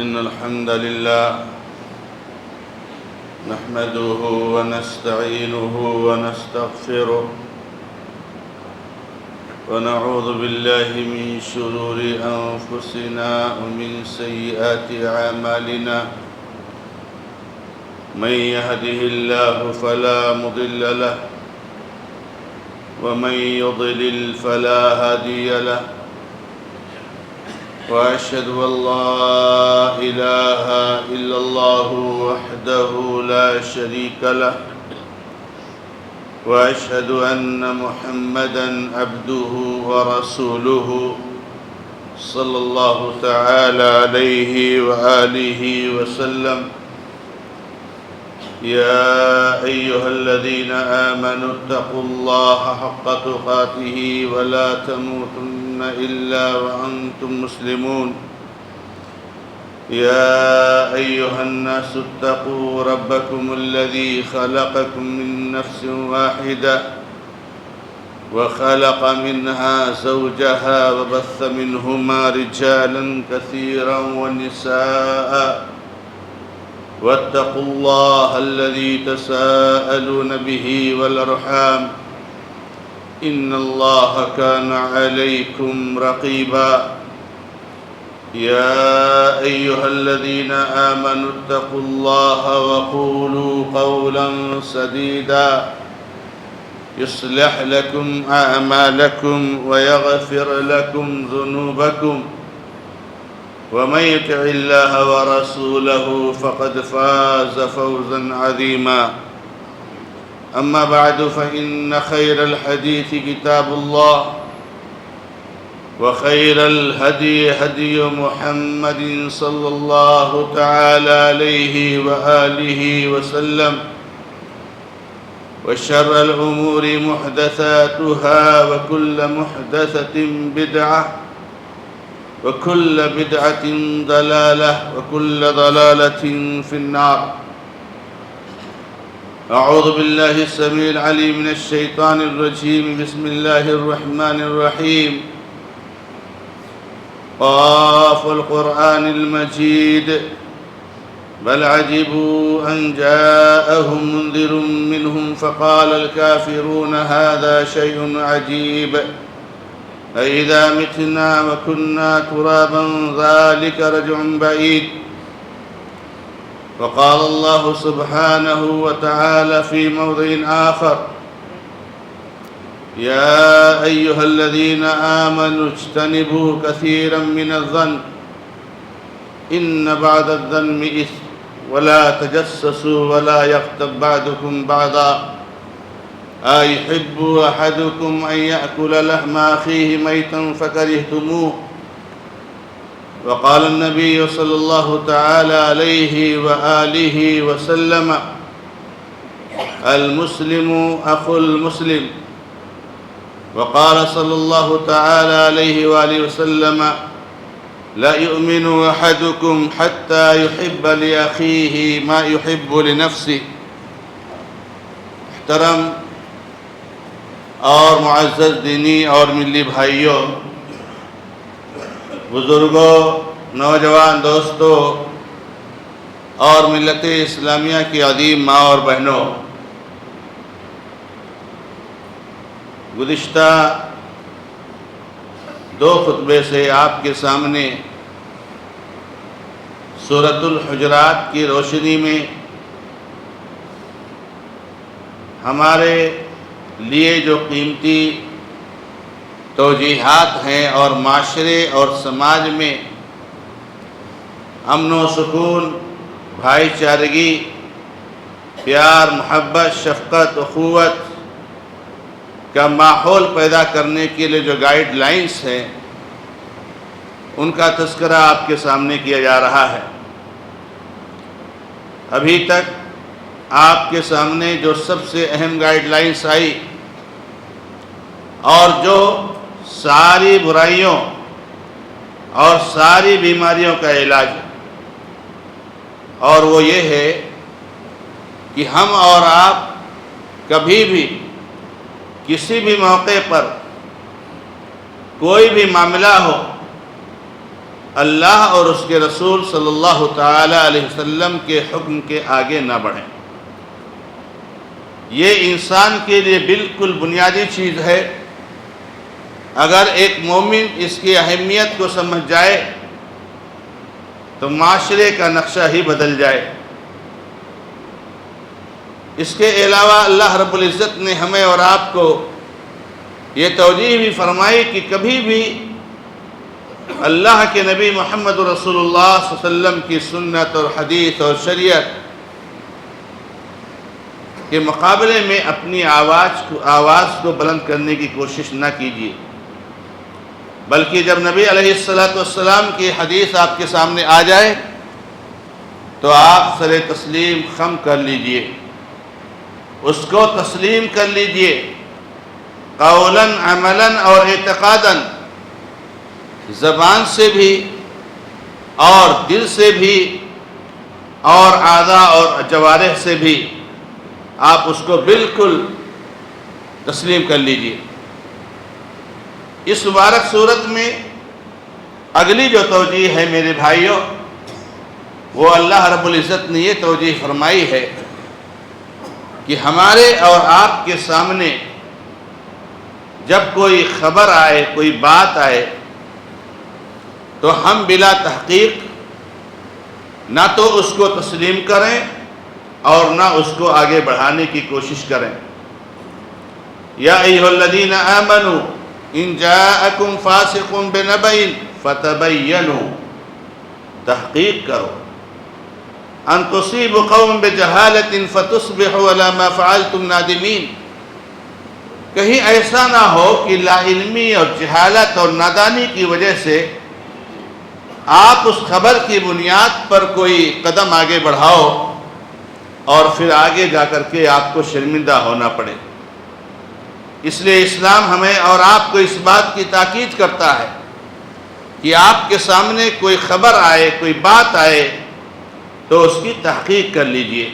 إن الحمد لله نحمده ونستعينه ونستغفره ونعوذ بالله من شرور أنفسنا ومن سيئات أعمالنا من يهده الله فلا مضل له ومن يضلل فلا هادي له وأشهد أن لا إله إلا الله وحده لا شريك له وأشهد أن محمدًا عبده ورسوله صلى الله تعالى عليه وآله وسلم يا أيها الذين آمنوا اتقوا الله حق تقاته ولا تموتن إلا وأنتم مسلمون يا أيها الناس اتقوا ربكم الذي خلقكم من نفس واحدة وخلق منها زوجها وبث منهما رجالا كثيرا ونساء واتقوا الله الذي تساءلون به والأرحام إن الله كان عليكم رقيبا يا أيها الذين آمنوا اتقوا الله وقولوا قولا سديدا يصلح لكم أعمالكم ويغفر لكم ذنوبكم ومن يطع الله ورسوله فقد فاز فوزا عظيما أما بعد فإن خير الحديث كتاب الله وخير الهدي هدي محمد صلى الله تعالى عليه وآله وسلم وشر الأمور محدثاتها وكل محدثة بدعة وكل بدعة ضلالة وكل ضلالة في النار أعوذ بالله السميع العليم من الشيطان الرجيم بسم الله الرحمن الرحيم قاف القرآن المجيد بل عجبوا أن جاءهم منذر منهم فقال الكافرون هذا شيء عجيب أإذا متنا وكنا ترابا ذلك رجع بعيد وقال الله سبحانه وتعالى في موضع آخر يا أيها الذين آمنوا اجتنبوا كثيرا من الظن إن بعض الظن إثم ولا تجسسوا ولا يغتب بعضكم بعضا أيحب أحدكم أن يأكل لحم أخيه ميتا فكرهتموه وقال النبي صلى الله تعالى عليه وآله وسلم المسلم أخو المسلم وقال صلى الله تعالى عليه وآله وسلم لا يؤمن أحدكم حتى يحب لأخيه ما يحب لنفسه محترم اور معزز دینی اور ملی بھائیوں، بزرگوں، نوجوان دوستوں اور ملت اسلامیہ کی عظیم ماں اور بہنوں، گزشتہ دو خطبے سے آپ کے سامنے سورۃ الحجرات کی روشنی میں ہمارے لیے جو قیمتی توجیہات ہیں اور معاشرے اور سماج میں امن و سکون، بھائی چارگی، پیار، محبت، شفقت، اخوت کا ماحول پیدا کرنے کے لیے جو گائیڈ لائنز ہیں ان کا تذکرہ آپ کے سامنے کیا جا رہا ہے۔ ابھی تک آپ کے سامنے جو سب سے اہم گائیڈ لائنز آئی اور جو ساری برائیوں اور ساری بیماریوں کا علاج ہے، اور وہ یہ ہے کہ ہم اور آپ کبھی بھی کسی بھی موقع پر کوئی بھی معاملہ ہو اللہ اور اس کے رسول صلی اللہ تعالی علیہ وسلم کے حکم کے آگے نہ بڑھیں۔ یہ انسان کے لیے بالکل بنیادی چیز ہے۔ اگر ایک مومن اس کی اہمیت کو سمجھ جائے تو معاشرے کا نقشہ ہی بدل جائے۔ اس کے علاوہ اللہ رب العزت نے ہمیں اور آپ کو یہ توجیہ بھی فرمائی کہ کبھی بھی اللہ کے نبی محمد رسول اللہ صلی اللہ علیہ وسلم کی سنت اور حدیث اور شریعت کے مقابلے میں اپنی آواز کو بلند کرنے کی کوشش نہ کیجیے، بلکہ جب نبی علیہ السلام کی حدیث آپ کے سامنے آ جائے تو آپ سر تسلیم خم کر لیجئے، اس کو تسلیم کر لیجئے، قولاً عملاً اور اعتقاداً، زبان سے بھی اور دل سے بھی اور اعضاء اور جوارح سے بھی آپ اس کو بالکل تسلیم کر لیجئے۔ اس مبارک صورت میں اگلی جو توجیہ ہے میرے بھائیوں، وہ اللہ رب العزت نے یہ توجیہ فرمائی ہے کہ ہمارے اور آپ کے سامنے جب کوئی خبر آئے، کوئی بات آئے، تو ہم بلا تحقیق نہ تو اس کو تسلیم کریں اور نہ اس کو آگے بڑھانے کی کوشش کریں۔ یا ایھا الذین آمنوا ان جاءکم فاسق بنبأ فتبینوا، تحقیق کرو، ان تصیبوا قوما بجہالۃ فتصبحوا علی ما فعلتم نادمین، کہیں ایسا نہ ہو کہ لا علمی اور جہالت اور نادانی کی وجہ سے آپ اس خبر کی بنیاد پر کوئی قدم آگے بڑھاؤ اور پھر آگے جا کر کے آپ کو شرمندہ ہونا پڑے۔ اس لیے اسلام ہمیں اور آپ کو اس بات کی تاکید کرتا ہے کہ آپ کے سامنے کوئی خبر آئے، کوئی بات آئے تو اس کی تحقیق کر لیجئے۔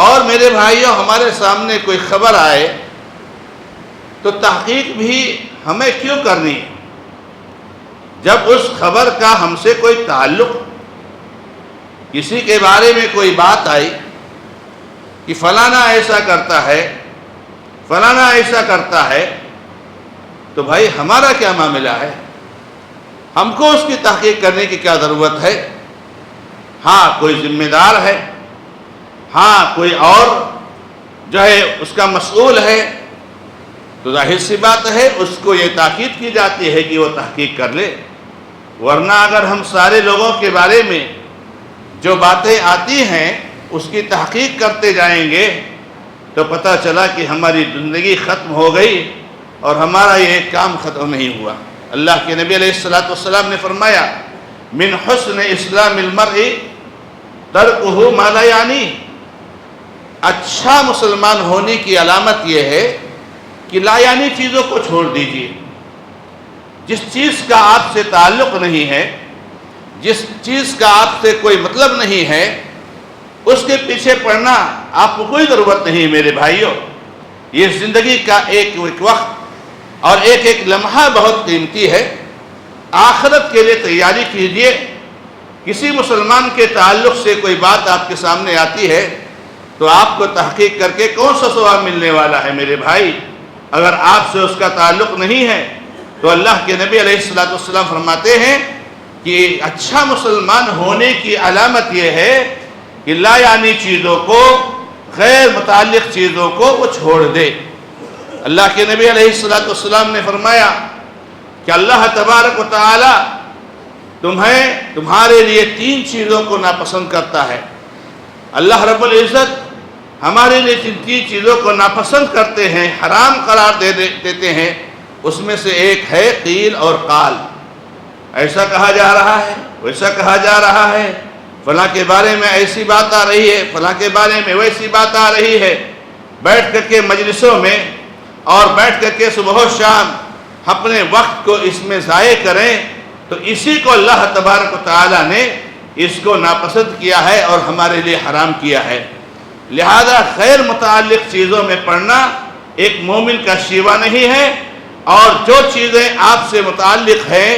اور میرے بھائیوں، ہمارے سامنے کوئی خبر آئے تو تحقیق بھی ہمیں کیوں کرنی ہے؟ جب اس خبر کا ہم سے کوئی تعلق، کسی کے بارے میں کوئی بات آئی کہ فلانا ایسا کرتا ہے، فلانا ایسا کرتا ہے، تو بھائی ہمارا کیا معاملہ ہے؟ ہم کو اس کی تحقیق کرنے کی کیا ضرورت ہے؟ ہاں کوئی ذمہ دار ہے، ہاں کوئی اور جو ہے اس کا مسئول ہے، تو ظاہر سی بات ہے اس کو یہ تاکید کی جاتی ہے کہ وہ تحقیق کر لے۔ ورنہ اگر ہم سارے لوگوں کے بارے میں جو باتیں آتی ہیں اس کی تحقیق کرتے جائیں گے تو پتہ چلا کہ ہماری زندگی ختم ہو گئی اور ہمارا یہ کام ختم نہیں ہوا۔ اللہ کے نبی علیہ السلام نے فرمایا، من حسن اسلام المرء ترکہ ما لا یعنی، اچھا مسلمان ہونے کی علامت یہ ہے کہ لا یعنی چیزوں کو چھوڑ دیجیے۔ جس چیز کا آپ سے تعلق نہیں ہے، جس چیز کا آپ سے کوئی مطلب نہیں ہے، اس کے پیچھے پڑنا آپ کو کوئی ضرورت نہیں میرے بھائیوں۔ یہ زندگی کا ایک وقت اور ایک ایک لمحہ بہت قیمتی ہے۔ آخرت کے لیے تیاری کیجیے۔ کسی مسلمان کے تعلق سے کوئی بات آپ کے سامنے آتی ہے تو آپ کو تحقیق کر کے کون سا ثواب ملنے والا ہے میرے بھائی؟ اگر آپ سے اس کا تعلق نہیں ہے تو اللہ کے نبی علیہ السلام فرماتے ہیں کہ اچھا مسلمان ہونے کی علامت یہ ہے کہ لا یعنی چیزوں کو، غیر متعلق چیزوں کو وہ چھوڑ دے۔ اللہ کے نبی علیہ السلام نے فرمایا کہ اللہ تبارک و تعالی تمہارے لیے 3 چیزوں کو ناپسند کرتا ہے۔ اللہ رب العزت ہمارے لیے 3 چیزوں کو ناپسند کرتے ہیں، حرام قرار دیتے ہیں۔ اس میں سے ایک ہے قیل اور قال، ایسا کہا جا رہا ہے، ویسا کہا جا رہا ہے، فلاں کے بارے میں ایسی بات آ رہی ہے، فلاں کے بارے میں ویسی بات آ رہی ہے۔ بیٹھ کر کے مجلسوں میں اور بیٹھ کر کے صبح و شام اپنے وقت کو اس میں ضائع کریں تو اسی کو اللہ تبارک و تعالیٰ نے اس کو ناپسند کیا ہے اور ہمارے لیے حرام کیا ہے۔ لہذا غیر متعلق چیزوں میں پڑنا ایک مومن کا شیوہ نہیں ہے، اور جو چیزیں آپ سے متعلق ہیں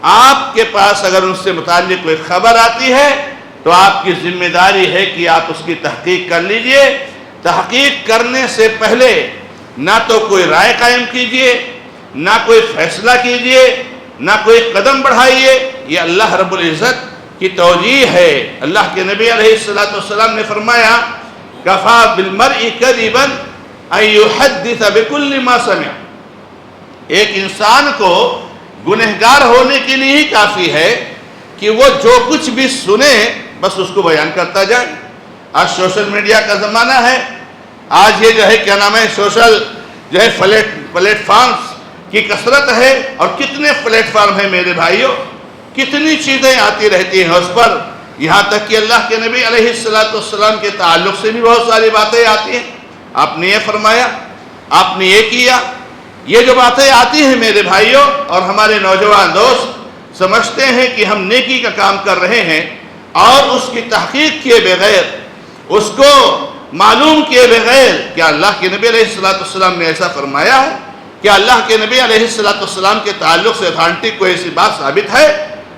آپ کے پاس اگر ان سے متعلق کوئی خبر آتی ہے تو آپ کی ذمہ داری ہے کہ آپ اس کی تحقیق کر لیجئے. تحقیق کرنے سے پہلے نہ تو کوئی رائے قائم کیجئے، نہ کوئی فیصلہ کیجئے، نہ کوئی قدم بڑھائیے. یہ اللہ رب العزت کی توجیہ ہے. اللہ کے نبی علیہ السلام نے فرمایا کفا بالمرء کذبا ان یحدث بکل ما سمع. ایک انسان کو گنہگار ہونے کے لیے ہی کافی ہے کہ وہ جو کچھ بھی سنے بس اس کو بیان کرتا جائے. آج سوشل میڈیا کا زمانہ ہے. آج یہ جو ہے کیا نام ہے سوشل جو ہے پلیٹ فارمز کی کثرت ہے. اور کتنے پلیٹ فارم ہیں میرے بھائیوں، کتنی چیزیں آتی رہتی ہیں اس پر. یہاں تک کہ اللہ کے نبی علیہ السلام کے تعلق سے بھی بہت ساری باتیں آتی ہیں. آپ نے یہ فرمایا، آپ نے یہ کیا. یہ جو باتیں آتی ہیں میرے بھائیوں، اور ہمارے نوجوان دوست سمجھتے ہیں کہ ہم نیکی کا کام کر رہے ہیں اور اس کی تحقیق کیے بغیر، اس کو معلوم کیے بغیر کیا اللہ کے نبی علیہ السلام نے ایسا فرمایا ہے؟ کیا اللہ کے نبی علیہ السلام کے تعلق سے اتھینٹک کوئی ایسی بات ثابت ہے؟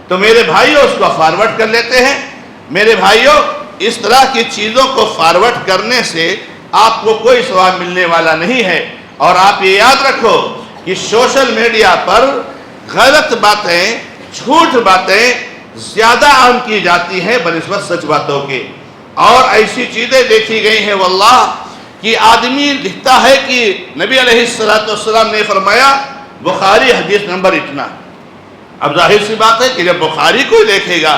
تو میرے بھائیوں اس کو فارورڈ کر لیتے ہیں. میرے بھائیوں اس طرح کی چیزوں کو فارورڈ کرنے سے آپ کو کوئی ثواب ملنے والا نہیں ہے. اور آپ یہ یاد رکھو کہ سوشل میڈیا پر غلط باتیں، جھوٹ باتیں زیادہ عام کی جاتی ہیں بنسبت سچ باتوں کے. اور ایسی چیزیں دیکھی گئی ہیں واللہ کہ آدمی لکھتا ہے کہ نبی علیہ السلام نے فرمایا بخاری حدیث نمبر اتنا. اب ظاہر سی بات ہے کہ جب بخاری کو دیکھے گا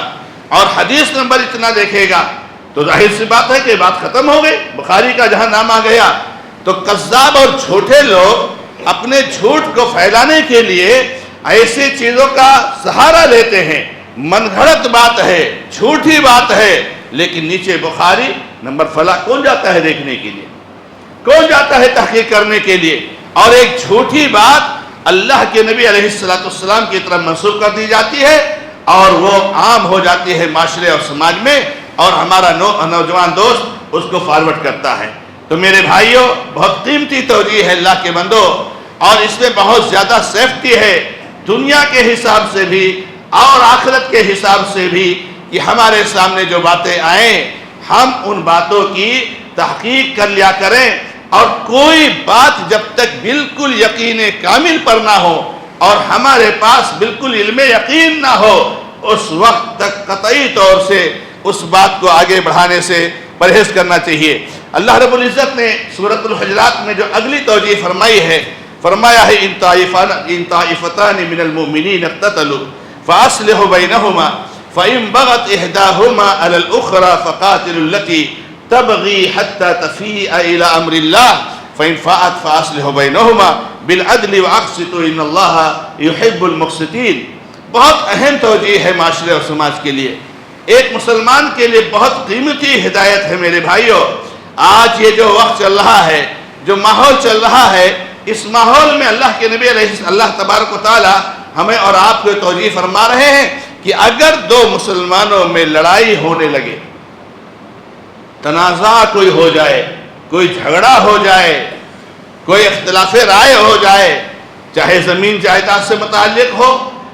اور حدیث نمبر اتنا دیکھے گا تو ظاہر سی بات ہے کہ بات ختم ہو گئی. بخاری کا جہاں نام آ گیا تو کذاب اور جھوٹے لوگ اپنے جھوٹ کو پھیلانے کے لیے ایسی چیزوں کا سہارا لیتے ہیں. من گھڑت بات ہے، جھوٹی بات ہے، لیکن نیچے بخاری نمبر فلاں. کون جاتا ہے دیکھنے کے لیے؟ کون جاتا ہے تحقیق کرنے کے لیے؟ اور ایک جھوٹی بات اللہ کے نبی علیہ السلام کی طرف منسوب کر دی جاتی ہے اور وہ عام ہو جاتی ہے معاشرے اور سماج میں، اور ہمارا نوجوان دوست اس کو فارورڈ کرتا ہے. تو میرے بھائیوں بہت قیمتی توجیہ ہے اللہ کے بندو، اور اس میں بہت زیادہ سیفٹی ہے دنیا کے حساب سے بھی اور آخرت کے حساب سے بھی، کہ ہمارے سامنے جو باتیں آئیں ہم ان باتوں کی تحقیق کر لیا کریں. اور کوئی بات جب تک بالکل یقین کامل پر نہ ہو اور ہمارے پاس بالکل علم یقین نہ ہو اس وقت تک قطعی طور سے اس بات کو آگے بڑھانے سے پرہیز کرنا چاہیے. اللہ رب العزت نے سورۃ الحجرات میں جو اگلی توجیہ فرمائی ہے، فرمایا ہے ان طائفتان من المؤمنین اقتتلوا فاصلحوا بینہما فإن بغت إحداهما على الأخرى فقاتلوا التي تبغي حتى تفيء إلى أمر الله فإن فاءت فأصلحوا بينهما بالعدل وأقسطوا إن الله يحب المقسطين. بہت اہم توجیہ ہے معاشرے اور سماج کے لیے، ایک مسلمان کے لیے بہت قیمتی ہدایت ہے. میرے بھائیوں آج یہ جو وقت چل رہا ہے، جو ماحول چل رہا ہے، اس ماحول میں اللہ کے نبی علیہ اللہ تبارک و تعالی ہمیں اور آپ کو توجیہ فرما رہے ہیں کہ اگر دو مسلمانوں میں لڑائی ہونے لگے، تنازع کوئی ہو جائے، کوئی جھگڑا ہو جائے، کوئی اختلاف رائے ہو جائے، چاہے زمین جائیداد سے متعلق ہو،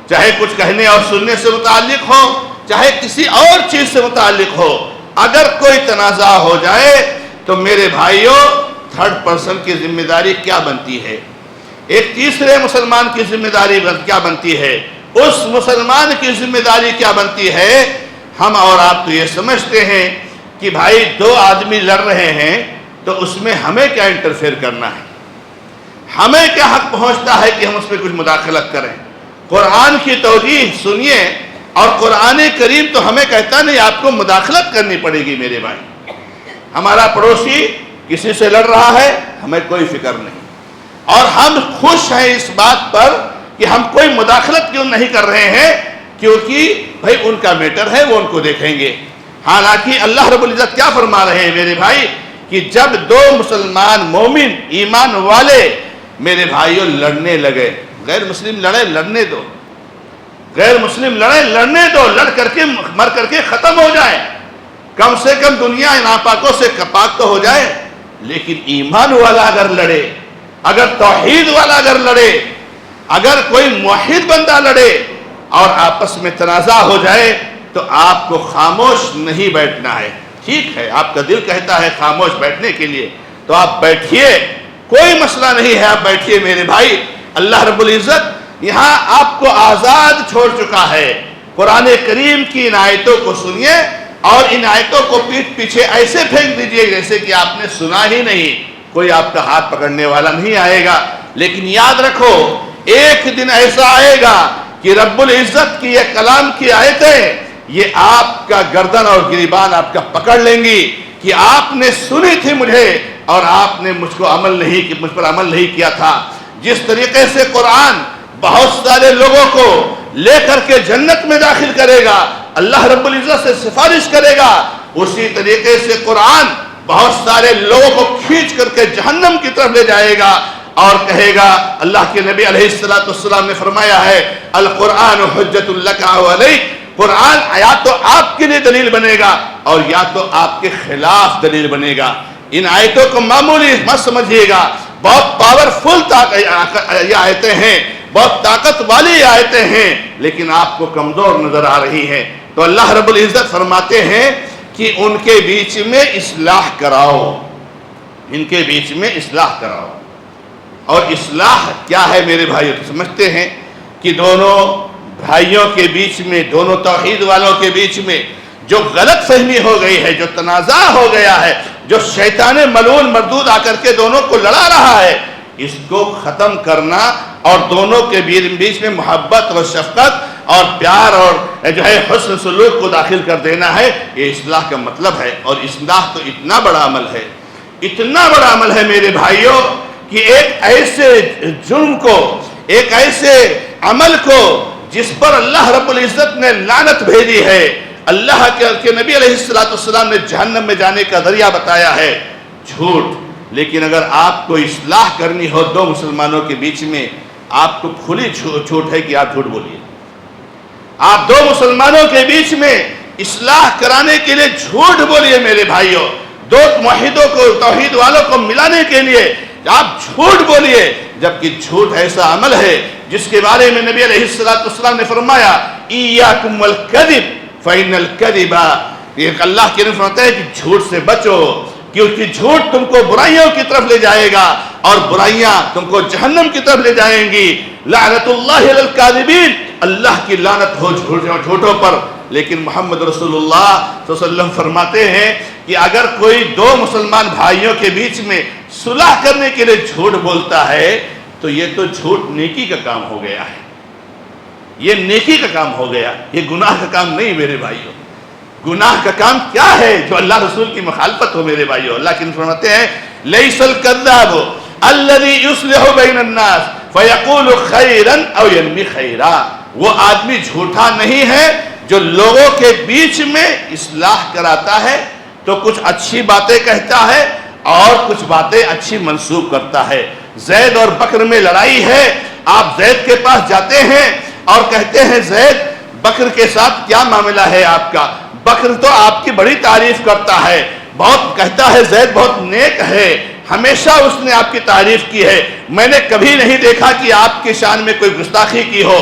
چاہے کچھ کہنے اور سننے سے متعلق ہو، چاہے کسی اور چیز سے متعلق ہو، اگر کوئی تنازع ہو جائے تو میرے بھائیوں تھرڈ پرسن کی ذمہ داری کیا بنتی ہے؟ ایک تیسرے مسلمان کی ذمہ داری کیا بنتی ہے؟ اس مسلمان کی ذمہ داری کیا بنتی ہے؟ ہم اور آپ تو یہ سمجھتے ہیں کہ بھائی دو آدمی لڑ رہے ہیں تو اس میں ہمیں کیا انٹرفیئر کرنا ہے؟ ہمیں کیا حق پہنچتا ہے کہ ہم اس پہ کچھ مداخلت کریں؟ قرآن کی توجیہ سنیے، اور قرآن کریم تو ہمیں کہتا نہیں آپ کو مداخلت کرنی پڑے گی. میرے بھائی ہمارا پڑوسی کسی سے لڑ رہا ہے، ہمیں کوئی فکر نہیں، اور ہم خوش ہیں اس بات پر کہ ہم کوئی مداخلت کیوں نہیں کر رہے ہیں، کیونکہ بھائی ان کا میٹر ہے، وہ ان کو دیکھیں گے. حالانکہ اللہ رب العزت کیا فرما رہے ہیں میرے بھائی کہ جب دو مسلمان مومن ایمان والے میرے بھائیوں لڑنے لگے، غیر مسلم لڑے لڑنے دو، غیر مسلم لڑے لڑنے دو، لڑ کر کے مر کر کے ختم ہو جائے، کم سے کم دنیا ناپاکوں سے پاک تو ہو جائے. لیکن ایمان والا اگر لڑے، اگر توحید والا اگر لڑے، اگر کوئی موحد بندہ لڑے اور آپس میں تنازع ہو جائے تو آپ کو خاموش نہیں بیٹھنا ہے. ٹھیک ہے آپ کا دل کہتا ہے خاموش بیٹھنے کے لیے تو آپ بیٹھیے, کوئی مسئلہ نہیں ہے, آپ بیٹھیے میرے بھائی. اللہ رب العزت یہاں آپ کو آزاد چھوڑ چکا ہے. قرآن کریم کی ان آیتوں کو سنیے اور ان آیتوں کو پیٹھ پیچھے ایسے پھینک دیجئے جیسے کہ آپ نے سنا ہی نہیں. کوئی آپ کا ہاتھ پکڑنے والا نہیں آئے گا. لیکن یاد رکھو ایک دن ایسا آئے گا کہ رب العزت کی یہ کلام کی آیتیں یہ آپ کا گردن اور گریبان آپ کا پکڑ لیں گی کہ آپ نے سنی تھی مجھے اور آپ نے مجھ پر عمل نہیں کیا تھا. جس طریقے سے قرآن بہت سارے لوگوں کو لے کر کے جنت میں داخل کرے گا, اللہ رب العزت سے سفارش کرے گا, اسی طریقے سے قرآن بہت سارے لوگوں کو کھینچ کر کے جہنم کی طرف لے جائے گا اور کہے گا, اللہ کے نبی علیہ السلام نے فرمایا ہے القرآن حجت لک او علیک, قرآن یا تو آپ کے لیے دلیل بنے گا اور یا تو آپ کے خلاف دلیل بنے گا. ان آیتوں کو معمولی مت سمجھیے گا, بہت پاورفل یہ آیتیں ہیں, بہت طاقت والی آیتیں ہیں, لیکن آپ کو کمزور نظر آ رہی ہیں. تو اللہ رب العزت فرماتے ہیں کہ ان کے بیچ میں اصلاح کراؤ, ان کے بیچ میں اصلاح کراؤ. اور اصلاح کیا ہے میرے بھائیوں؟ تو سمجھتے ہیں کہ دونوں بھائیوں کے بیچ میں, دونوں توحید والوں کے بیچ میں جو غلط فہمی ہو گئی ہے, جو تنازع ہو گیا ہے, جو شیطان ملعون مردود آ کر کے دونوں کو لڑا رہا ہے, اس کو ختم کرنا اور دونوں کے بیچ میں محبت اور شفقت اور پیار اور جو ہے حسن سلوک کو داخل کر دینا ہے, یہ اصلاح کا مطلب ہے. اور اصلاح تو اتنا بڑا عمل ہے, اتنا بڑا عمل ہے میرے بھائیوں کہ ایک ایسے جرم کو, ایک ایسے عمل کو جس پر اللہ رب العزت نے لعنت بھیجی ہے, اللہ کے نبی علیہ السلام نے جہنم میں جانے کا ذریعہ بتایا ہے, جھوٹ. لیکن اگر آپ کو اصلاح کرنی ہو دو مسلمانوں کے بیچ میں, آپ کو کھلی چھوٹ ہے کہ آپ جھوٹ بولیے. آپ دو مسلمانوں کے بیچ میں اصلاح کرانے کے لیے جھوٹ بولیے میرے بھائیوں. دو موحدوں کو, توحید والوں کو ملانے کے لیے آپ جھوٹ بولیے, جبکہ جھوٹ ایسا عمل ہے جس کے بارے میں نبی علیہ السلام نے فرمایا ایاکم والکذب فإن الکذب, یہ اللہ کے نبی فرماتے ہیں کہ جھوٹ سے بچو کیونکہ جھوٹ تم کو برائیوں کی طرف لے جائے گا اور برائیاں تم کو جہنم کی طرف لے جائیں گی. لعنت اللہ علی الکاذبین, اللہ کی لعنت ہو جھوٹوں پر. لیکن محمد رسول اللہ صلی اللہ علیہ وسلم فرماتے ہیں کہ اگر کوئی دو مسلمان بھائیوں کے بیچ میں صلح کرنے کے لیے جھوٹ بولتا ہے تو یہ تو جھوٹ نیکی کا کام ہو گیا ہے, یہ نیکی کا کام ہو گیا, یہ گناہ کا کام نہیں میرے بھائیوں. گناہ کا کام کیا ہے؟ جو اللہ رسول کی مخالفت ہو میرے بھائیوں. اللہ کی فرماتے ہیں لیس الکذاب الذی یصلح بین الناس فیقول خیرا او ینمی خیرا, وہ آدمی جھوٹا نہیں ہے جو لوگوں کے بیچ میں اصلاح کراتا ہے تو کچھ اچھی باتیں کہتا ہے اور کچھ باتیں اچھی منسوب کرتا ہے. زید اور بکر میں لڑائی ہے, آپ زید کے پاس جاتے ہیں اور کہتے ہیں زید بکر کے ساتھ کیا معاملہ ہے آپ کا؟ بکر تو آپ کی بڑی تعریف کرتا ہے, بہت کہتا ہے زید بہت نیک ہے, ہمیشہ اس نے آپ کی تعریف کی ہے, میں نے کبھی نہیں دیکھا کہ آپ کی شان میں کوئی گستاخی کی ہو.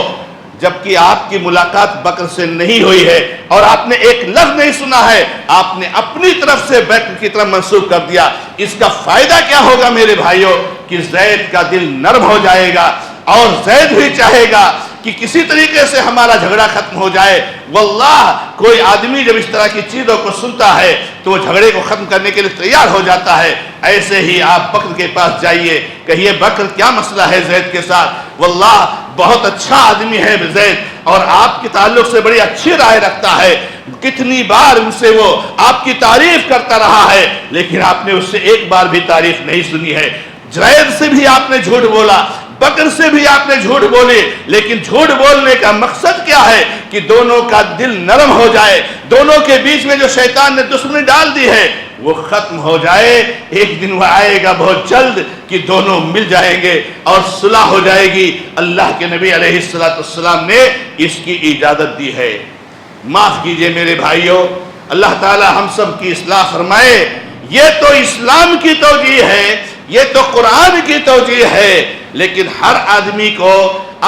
جبکہ آپ کی ملاقات بکر سے نہیں ہوئی ہے اور آپ نے ایک لفظ نہیں سنا ہے, آپ نے اپنی طرف سے بکر کی طرف منسوب کر دیا. اس کا فائدہ کیا ہوگا میرے بھائیوں کہ زید کا دل نرم ہو جائے گا اور زید بھی چاہے گا کہ کسی طریقے سے ہمارا جھگڑا ختم ہو جائے. واللہ کوئی آدمی جب اس طرح کی چیزوں کو سنتا ہے تو وہ جھگڑے کو ختم کرنے کے لیے تیار ہو جاتا ہے. ایسے ہی آپ بکر کے پاس جائیے, کہیے بکر کیا مسئلہ ہے زید کے ساتھ؟ واللہ بہت اچھا آدمی ہے زید اور آپ کے تعلق سے بڑی اچھی رائے رکھتا ہے, کتنی بار ان سے وہ آپ کی تعریف کرتا رہا ہے لیکن آپ نے اس سے ایک بار بھی تعریف نہیں سنی ہے. زید سے بھی آپ نے جھوٹ بولا, بکر سے بھی آپ نے جھوٹ بولے, لیکن جھوٹ بولنے کا مقصد کیا ہے کہ دونوں کا دل نرم ہو جائے, دونوں کے بیچ میں جو شیطان نے دشمنی ڈال دی ہے وہ ختم ہو جائے. ایک دن وہ آئے گا بہت جلد کہ دونوں مل جائیں گے اور صلح ہو جائے گی. اللہ کے نبی علیہ السلام نے اس کی اجازت دی ہے. معاف کیجئے میرے بھائیوں, اللہ تعالی ہم سب کی اصلاح فرمائے. یہ تو اسلام کی توجیہ ہے, یہ تو قرآن کی توجیہ ہے, لیکن ہر آدمی کو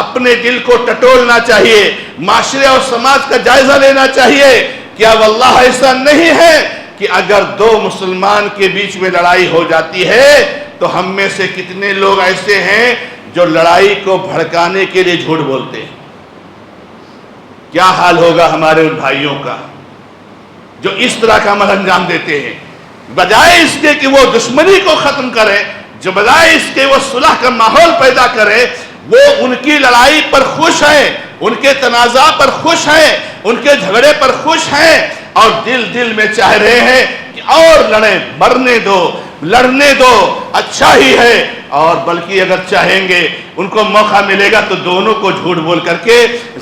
اپنے دل کو ٹٹولنا چاہیے، معاشرے اور سماج کا جائزہ لینا چاہیے. کیا واللہ ایسا نہیں ہے کہ اگر دو مسلمان کے بیچ میں لڑائی ہو جاتی ہے تو ہم میں سے کتنے لوگ ایسے ہیں جو لڑائی کو بھڑکانے کے لیے جھوٹ بولتے ہیں؟ کیا حال ہوگا ہمارے ان بھائیوں کا جو اس طرح کا عمل انجام دیتے ہیں؟ بجائے اس کے کہ وہ دشمنی کو ختم کریں، جو بجائے اس کے وہ صلح کا ماحول پیدا کرے، وہ ان کی لڑائی پر خوش ہیں، ان کے تنازع پر خوش ہیں، ان کے جھگڑے پر خوش ہیں، اور دل میں چاہ رہے ہیں کہ اور لڑیں، مرنے دو، لڑنے دو، اچھا ہی ہے. اور بلکہ اگر چاہیں گے ان کو موقع ملے گا تو دونوں کو جھوٹ بول کر کے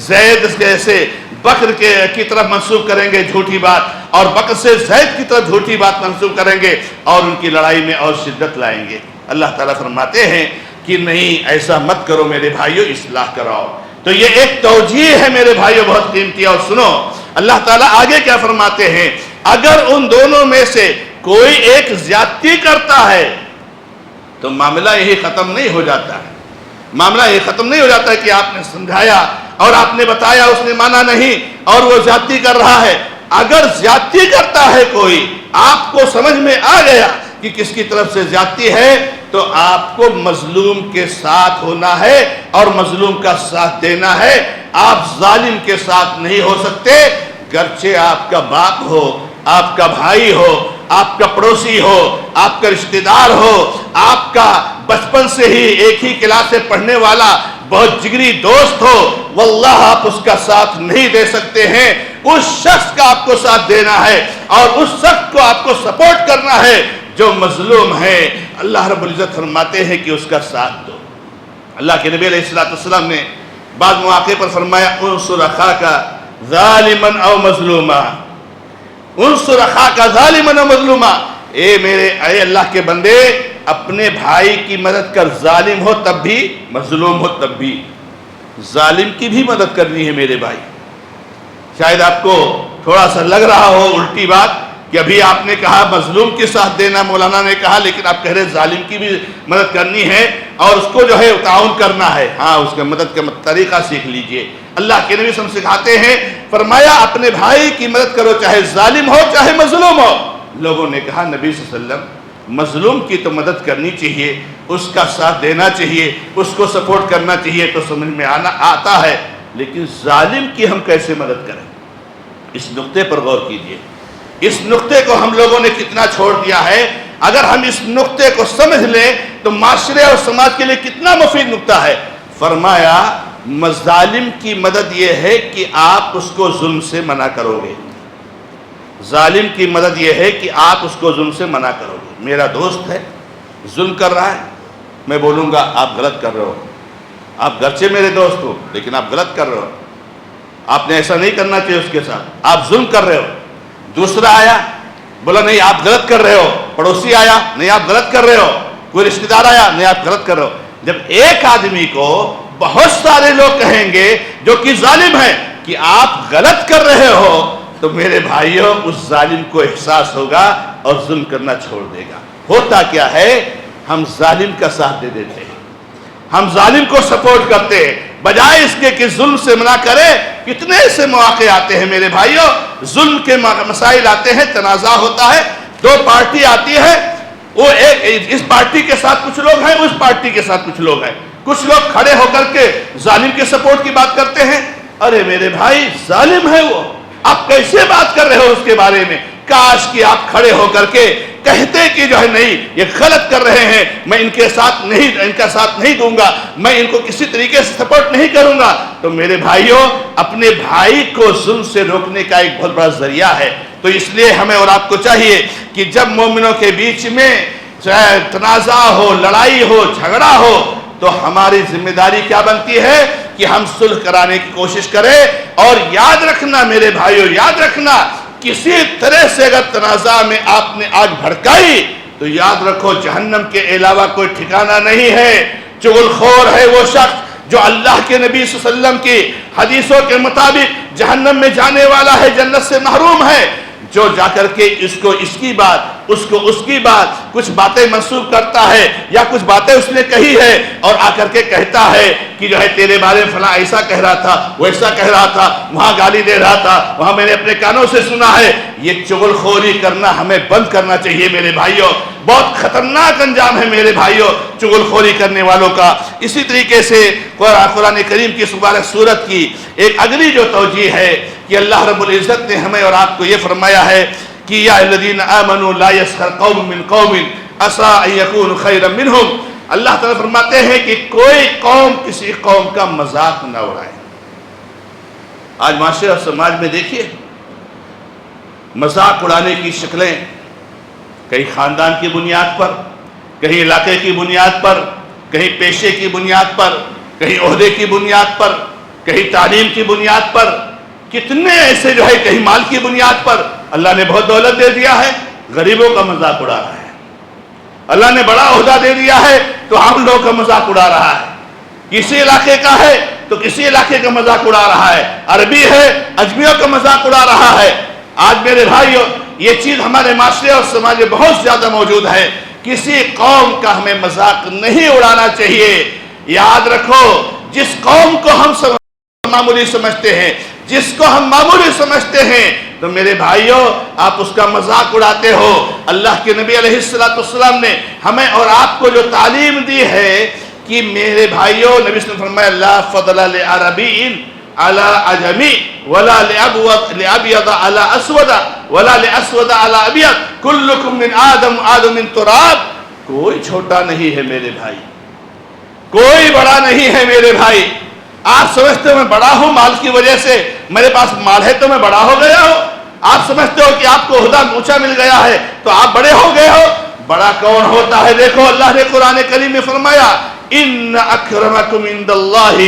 زید جیسے بکر کی طرف منسوب کریں گے جھوٹی بات، اور بکر سے زید کی طرف جھوٹی بات منسوب کریں گے اور ان کی لڑائی میں اور شدت لائیں گے. اللہ تعالیٰ فرماتے ہیں کہ نہیں، ایسا مت کرو میرے بھائیو، اصلاح کراؤ. تو یہ ایک توجیہ ہے میرے بھائیو بہت قیمتی. اور سنو اللہ تعالیٰ آگے کیا فرماتے ہیں، اگر ان دونوں میں سے کوئی ایک زیادتی کرتا ہے تو معاملہ یہی ختم نہیں ہو جاتا ہے. معاملہ یہ ختم نہیں ہو جاتا ہے کہ آپ نے سمجھایا اور آپ نے بتایا، اس نے مانا نہیں اور وہ زیادتی کر رہا ہے. اگر زیادتی کرتا ہے کوئی، آپ کو سمجھ میں آ گیا کہ کس کی طرف سے زیادتی ہے، تو آپ کو مظلوم کے ساتھ ہونا ہے اور مظلوم کا ساتھ دینا ہے. آپ ظالم کے ساتھ نہیں ہو سکتے، گرچہ آپ کا باپ ہو، آپ کا بھائی ہو، آپ کا پڑوسی ہو، آپ کا رشتہ دار ہو، آپ کا بچپن سے ہی ایک ہی کلاس سے پڑھنے والا بہت جگری دوست ہو، واللہ آپ اس کا ساتھ نہیں دے سکتے ہیں. اس شخص کا آپ کو ساتھ دینا ہے اور اس شخص کو آپ کو سپورٹ کرنا ہے جو مظلوم ہے. اللہ رب العزت فرماتے ہیں کہ اس کا ساتھ دو. اللہ کے نبی علیہ السلام نے بعض مواقع پر فرمایا، انصر اخاک ظالما او مظلوما، انصر اخاک ظالما او مظلوما. اے اللہ کے بندے، اپنے بھائی کی مدد کر، ظالم ہو تب بھی، مظلوم ہو تب بھی. ظالم کی بھی مدد کرنی ہے میرے بھائی. شاید آپ کو تھوڑا سا لگ رہا ہو الٹی بات کہ ابھی آپ نے کہا مظلوم کے ساتھ دینا، مولانا نے کہا، لیکن آپ کہہ رہے ظالم کی بھی مدد کرنی ہے اور اس کو جو ہے تعاون کرنا ہے. ہاں، اس کا مدد کا طریقہ سیکھ لیجئے. اللہ کے نبی صلی اللہ علیہ وسلم سکھاتے ہیں، فرمایا اپنے بھائی کی مدد کرو، چاہے ظالم ہو چاہے مظلوم ہو. لوگوں نے کہا نبی صلی اللہ علیہ وسلم مظلوم کی تو مدد کرنی چاہیے، اس کا ساتھ دینا چاہیے، اس کو سپورٹ کرنا چاہیے، تو سمجھ میں آتا ہے، لیکن ظالم کی ہم کیسے مدد کریں؟ اس نقطے پر غور کیجئے. اس نقطے کو ہم لوگوں نے کتنا چھوڑ دیا ہے. اگر ہم اس نقطے کو سمجھ لیں تو معاشرے اور سماج کے لیے کتنا مفید نقطہ ہے. فرمایا ظالم کی مدد یہ ہے کہ آپ اس کو ظلم سے منع کرو گے. ظالم کی مدد یہ ہے کہ آپ اس کو ظلم سے منع کرو گے. میرا دوست ہے، ظلم کر رہا ہے، میں بولوں گا آپ غلط کر رہے ہو، آپ گرچہ میرے دوست ہو لیکن آپ غلط کر رہے ہو، آپ نے ایسا نہیں کرنا چاہیے اس کے ساتھ، آپ ظلم کر رہے ہو. دوسرا آیا، بولا نہیں آپ غلط کر رہے ہو. پڑوسی آیا، نہیں آپ غلط کر رہے ہو. کوئی رشتہ دار آیا، نہیں آپ غلط کر رہے ہو. جب ایک آدمی کو بہت سارے لوگ کہیں گے جو کہ ظالم ہے کہ آپ غلط کر رہے ہو، تو میرے بھائیوں اس ظالم کو احساس ہوگا اور ظلم کرنا چھوڑ دے گا. ہوتا کیا ہے، ہم ظالم کا ساتھ دے دیتے ہیں، ہم ظالم کو سپورٹ کرتے ہیں بجائے اس کے کہ ظلم سے منع کرے. کتنے ایسے مواقع آتے ہیں میرے بھائیوں، ظلم کے مسائل آتے ہیں، تنازع ہوتا ہے، دو پارٹی آتی ہے، وہ ایک اس پارٹی کے ساتھ کچھ لوگ ہیں، اس پارٹی کے ساتھ کچھ لوگ ہیں. کچھ لوگ کھڑے ہو کر کے ظالم کے سپورٹ کی بات کرتے ہیں. ارے میرے بھائی، ظالم ہے وہ، آپ کیسے بات کر رہے ہو اس کے بارے میں؟ کاش کہ آپ کھڑے ہو کر کے کہتے کہ جو ہے نہیں، یہ غلط کر رہے ہیں، میں ان کا ساتھ نہیں دوں گا، میں ان کو کسی طریقے سے سپورٹ نہیں کروں گا. تو میرے بھائیوں، اپنے بھائی کو ظلم سے روکنے کا ایک بہت بڑا ذریعہ ہے. تو اس لیے ہمیں اور آپ کو چاہیے کہ جب مومنوں کے بیچ میں چاہے تنازع ہو، لڑائی ہو، جھگڑا ہو، تو ہماری ذمہ داری کیا بنتی ہے کہ ہم صلح کرانے کی کوشش کریں. اور یاد رکھنا میرے بھائیوں، یاد رکھنا، کسی طرح سے اگر تنازع میں آپ نے آگ بھڑکائی تو یاد رکھو جہنم کے علاوہ کوئی ٹھکانہ نہیں ہے. چغل خور ہے وہ شخص جو اللہ کے نبی صلی اللہ علیہ وسلم کی حدیثوں کے مطابق جہنم میں جانے والا ہے، جنت سے محروم ہے. جو جا کر کے اس کی بات اس کو اس کی بات کچھ باتیں منسوب کرتا ہے یا کچھ باتیں اس نے کہی ہے اور آ کر کے کہتا ہے کہ جو ہے تیرے بارے میں فلاں ایسا کہہ رہا تھا، وہ ایسا کہہ رہا تھا، وہاں گالی دے رہا تھا، وہاں میں نے اپنے کانوں سے سنا ہے۔ یہ چغل خوری کرنا ہمیں بند کرنا چاہیے میرے بھائیوں، بہت خطرناک انجام ہے میرے بھائیوں چغل خوری کرنے والوں کا۔ اسی طریقے سے قرآن کریم کی مبارک سورت کی ایک اگلی جو توجیہ ہے کہ اللہ رب العزت نے ہمیں اور آپ کو یہ فرمایا ہے کہ یا الذین آمنوا لا یسخر قوم من قوم عسى ان یکونوا خیرا منہم۔ اللہ تعالیٰ فرماتے ہیں کہ کوئی قوم کسی قوم کا مذاق نہ اڑائے۔ آج معاشرے اور سماج میں دیکھیے مذاق اڑانے کی شکلیں کہیں خاندان کی بنیاد پر، کہیں علاقے کی بنیاد پر، کہیں پیشے کی بنیاد پر، کہیں عہدے کی بنیاد پر، کہیں تعلیم کی بنیاد پر، کتنے ایسے جو ہے کہیں مال کی بنیاد پر۔ اللہ نے بہت دولت دے دیا ہے، غریبوں کا مذاق اڑا رہا ہے۔ اللہ نے بڑا عہدہ دے دیا ہے تو عام لوگوں کا مذاق اڑا رہا ہے۔ کسی علاقے کا ہے تو کسی علاقے کا مذاق اڑا رہا ہے، عربی ہے اجمیوں کا مذاق اڑا رہا ہے۔ آج میرے بھائیو یہ چیز ہمارے معاشرے اور سماج میں بہت زیادہ موجود ہے۔ کسی قوم کا ہمیں مذاق نہیں اڑانا چاہیے۔ یاد رکھو جس قوم کو ہم معمولی سمجھتے ہیں، جس کو ہم معمولی سمجھتے ہیں، تو میرے بھائیوں آپ اس کا مذاق اڑاتے ہو۔ اللہ کے نبی علیہ السلام نے ہمیں اور آپ کو جو تعلیم دی ہے کہ میرے بھائیوں نبی صلی اللہ علیہ وسلم فرمایا لا فضل لعربی علی عجمی ولا لابیض علی اسود ولا لاسود علی ابیض کلکم من آدم آدم من تراب۔ کوئی چھوٹا نہیں ہے میرے بھائی، کوئی بڑا نہیں ہے میرے بھائی۔ آپ سمجھتے ہو میں بڑا ہوں مال کی وجہ سے، میرے پاس مال ہے تو میں بڑا ہو گیا ہوں؟ آپ سمجھتے ہو کہ آپ کو عہدہ اونچا مل گیا ہے تو آپ بڑے ہو گئے ہو؟ بڑا کون ہوتا ہے؟ دیکھو اللہ نے قرآن کریم میں فرمایا ان اکرمکم عند اللہ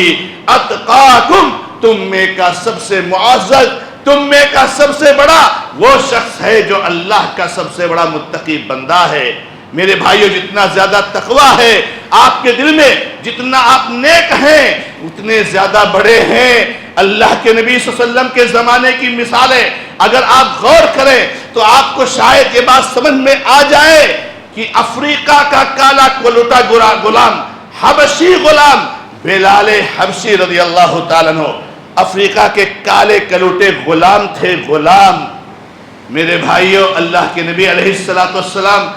اتقاکم، تم میں کا سب سے معزز، تم میں کا سب سے بڑا وہ شخص ہے جو اللہ کا سب سے بڑا متقی بندہ ہے۔ میرے بھائیو جتنا زیادہ تقوی ہے آپ کے دل میں، جتنا آپ نیک ہیں اتنے زیادہ بڑے ہیں۔ اللہ کے نبی صلی اللہ علیہ وسلم کے زمانے کی مثالیں اگر آپ غور کریں تو آپ کو شاید یہ بات سمجھ میں آ جائے کہ افریقہ کا کالا کلوٹا غلام، حبشی غلام بلال حبشی رضی اللہ تعالیٰ عنہ افریقہ کے کالے کلوٹے غلام تھے، غلام۔ میرے بھائیو اللہ کے نبی علیہ السلام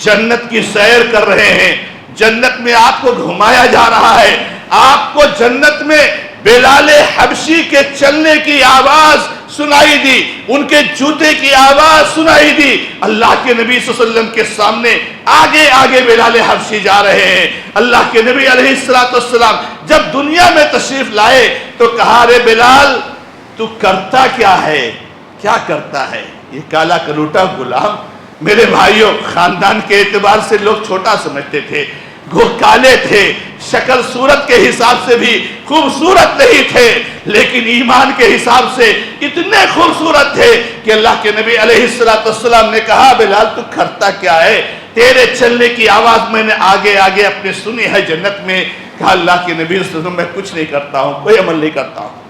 جنت کی سیر کر رہے ہیں، جنت میں آپ کو گھمایا جا رہا ہے، آپ کو جنت میں بلال حبشی کے چلنے کی آواز سنائی دی، ان کے جوتے کی آواز سنائی دی۔ اللہ کے نبی صلی اللہ علیہ وسلم کے سامنے آگے آگے بلال حبشی جا رہے ہیں۔ اللہ کے نبی علیہ السلام جب دنیا میں تشریف لائے تو کہا رے بلال تو کرتا کیا ہے، کیا کرتا ہے؟ یہ کالا کلوٹا غلام۔ میرے بھائیوں خاندان کے اعتبار سے لوگ چھوٹا سمجھتے تھے، وہ کالے تھے، شکل صورت کے حساب سے بھی خوبصورت نہیں تھے، لیکن ایمان کے حساب سے اتنے خوبصورت تھے کہ اللہ کے نبی علیہ السلام نے کہا بلال تو کرتا کیا ہے؟ تیرے چلنے کی آواز میں نے آگے آگے اپنے سنی ہے جنت میں۔ کہا اللہ کے نبی صلی اللہ علیہ وسلم میں کچھ نہیں کرتا ہوں، کوئی عمل نہیں کرتا ہوں،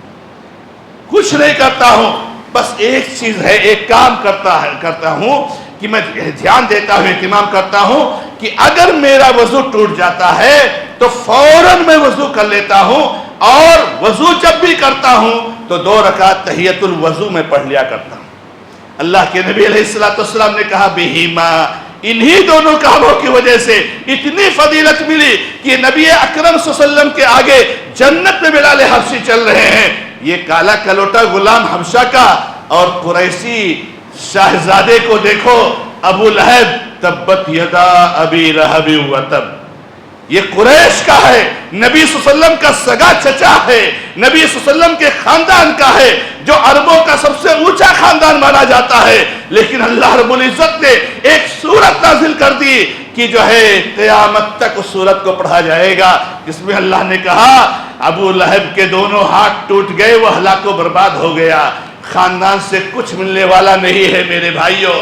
کچھ نہیں کرتا ہوں، بس ایک چیز ہے، ایک کام کرتا ہوں کہ میں دھیان دیتا ہوں، اہتمام کرتا ہوں کہ اگر میرا وضو ٹوٹ جاتا ہے تو فوراً میں وضو کر لیتا ہوں، اور وضو جب بھی کرتا ہوں تو 2 رکعت تحیۃ الوضو میں پڑھ لیا کرتا ہوں۔ اللہ کے نبی علیہ السلام نے کہا بہیما، انہی دونوں کاموں کی وجہ سے اتنی فضیلت ملی کہ نبی اکرم صلی اللہ علیہ وسلم کے آگے جنت میں بلال حبشی چل رہے ہیں۔ یہ کالا کلوٹا غلام حبشہ کا اور قریشی شہزادے کو دیکھو، ابو لہب تبت یدا ابی لہب وتب، یہ قریش کا ہے، نبی صلی اللہ علیہ وسلم کا سگا چچا ہے، نبی صلی اللہ علیہ وسلم کے خاندان کا ہے، جو عربوں کا سب سے اونچا خاندان مانا جاتا ہے۔ لیکن اللہ رب العزت نے ایک سورت نازل کر دی کہ جو ہے قیامت تک اس سورت کو پڑھا جائے گا، جس میں اللہ نے کہا ابو لہب کے دونوں ہاتھ ٹوٹ گئے، وہ ہلاک و برباد ہو گیا۔ خاندان سے کچھ ملنے والا نہیں ہے میرے بھائیوں،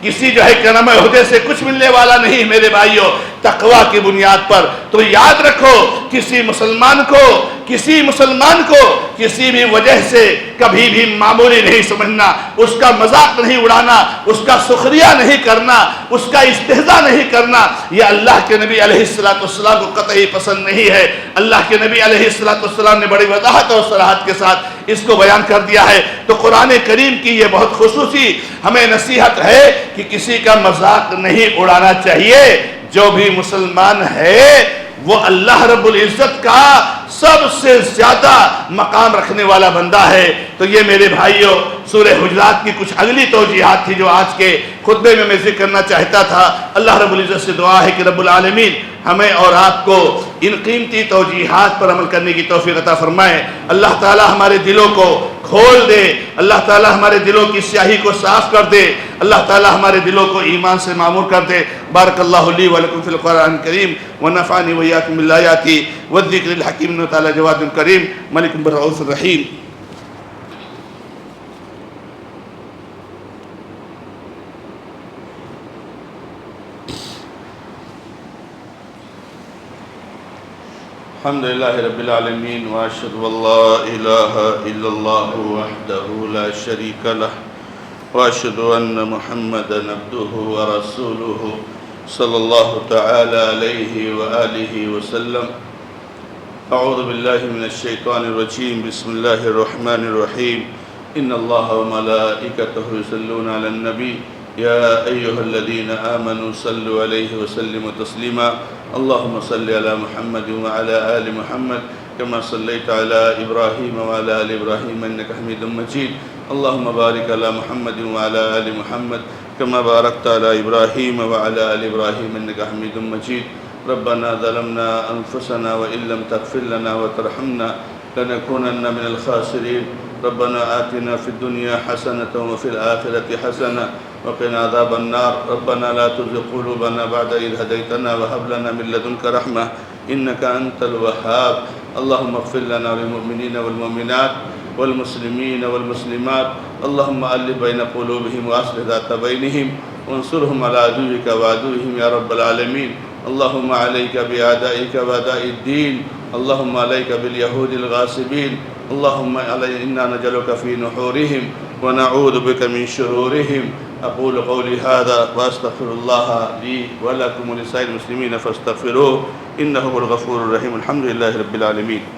کسی جو ہے کرم عہدے سے کچھ ملنے والا نہیں میرے بھائیوں، تقوی کی بنیاد پر۔ تو یاد رکھو کسی مسلمان کو کسی مسلمان کو کسی بھی وجہ سے کبھی بھی معمولی نہیں سمجھنا، اس کا مذاق نہیں اڑانا، اس کا سخریہ نہیں کرنا، اس کا استہزاء نہیں کرنا، یہ اللہ کے نبی علیہ السلام کو قطعی پسند نہیں ہے۔ اللہ کے نبی علیہ السلام نے بڑی وضاحت اور صراحت کے ساتھ اس کو بیان کر دیا ہے۔ تو قرآن کریم کی یہ بہت خصوصی ہمیں نصیحت ہے کہ کسی کا مذاق نہیں اڑانا چاہیے۔ جو بھی مسلمان ہے وہ اللہ رب العزت کا سب سے زیادہ مقام رکھنے والا بندہ ہے۔ تو یہ میرے بھائیوں سورہ حجرات کی کچھ اگلی توجیحات تھی جو آج کے خطبے میں ذکر کرنا چاہتا تھا۔ اللہ رب العزت سے دعا ہے کہ رب العالمین ہمیں اور آپ کو ان قیمتی توجیحات پر عمل کرنے کی توفیق عطا فرمائے۔ اللہ تعالی ہمارے دلوں کو کھول دے، اللہ تعالی ہمارے دلوں کی سیاہی کو صاف کر دے، اللہ تعالی ہمارے دلوں کو ایمان سے معمور کر دے۔ بارک اللہ لی ولکم فی القرآن الکریم ونفعنی وإیاکم بالآیات والذکر الحکیم انہ تعالی جواد کریم ملک رؤوف الرحیم۔ الحمد للہ رب العالمین واشہد ان لا الہ الا اللہ وحدہ لا شریک لہ واشہد ان محمدا عبدہ ورسولہ صلی اللہ تعالی علیہ وآلہ وسلم۔ اعوذ باللہ من الشیطان الرجیم، بسم اللہ الرحمن الرحیم۔ ان اللہ وملائکتہ یصلون علی النبی یا ایہا الذین آمنوا صلوا علیہ وسلموا تسلیما۔ اللہم صلی علی محمد وعلی آل محمد کما صلیت علی ابراہیم وعلی آل ابراہیم انکا حمید مجید۔ اللہم بارک علی محمد وعلی آل محمد کما بارکت علی ابراہیم وعلی آل ابراہیم انکا حمید مجید۔ ربنا ظلمنا انفسنا وإن لم تغفر لنا وترحمنا لنكونن من الخاسرين۔ ربنا آتنا في الدنيا حسنة وفي الآخرة حسنة وقنا عذاب النار۔ ربنا لا تزغ قلوبنا بعد إذ هديتنا وهب لنا من لدنك رحمة إنك أنت الوهاب۔ اللهم اغفر لنا وللمؤمنين والمؤمنات والمسلمين والمسلمات، اللهم ألف بين قلوبهم وأصلح ذات بينهم وانصرهم على عدوك وعدوهم يا رب العالمين۔ اللهم عليك بأعدائك وأعداء الدين، اللهم عليك باليهود الغاصبين، اللهم إنا نجعلك في نحورهم ونعوذ بك من شرورهم۔ أقول قولي هذا وأستغفر الله لي ولكم ولسائر المسلمين فاستغفروه إنه هو الغفور الرحيم۔ الحمد لله رب العالمين۔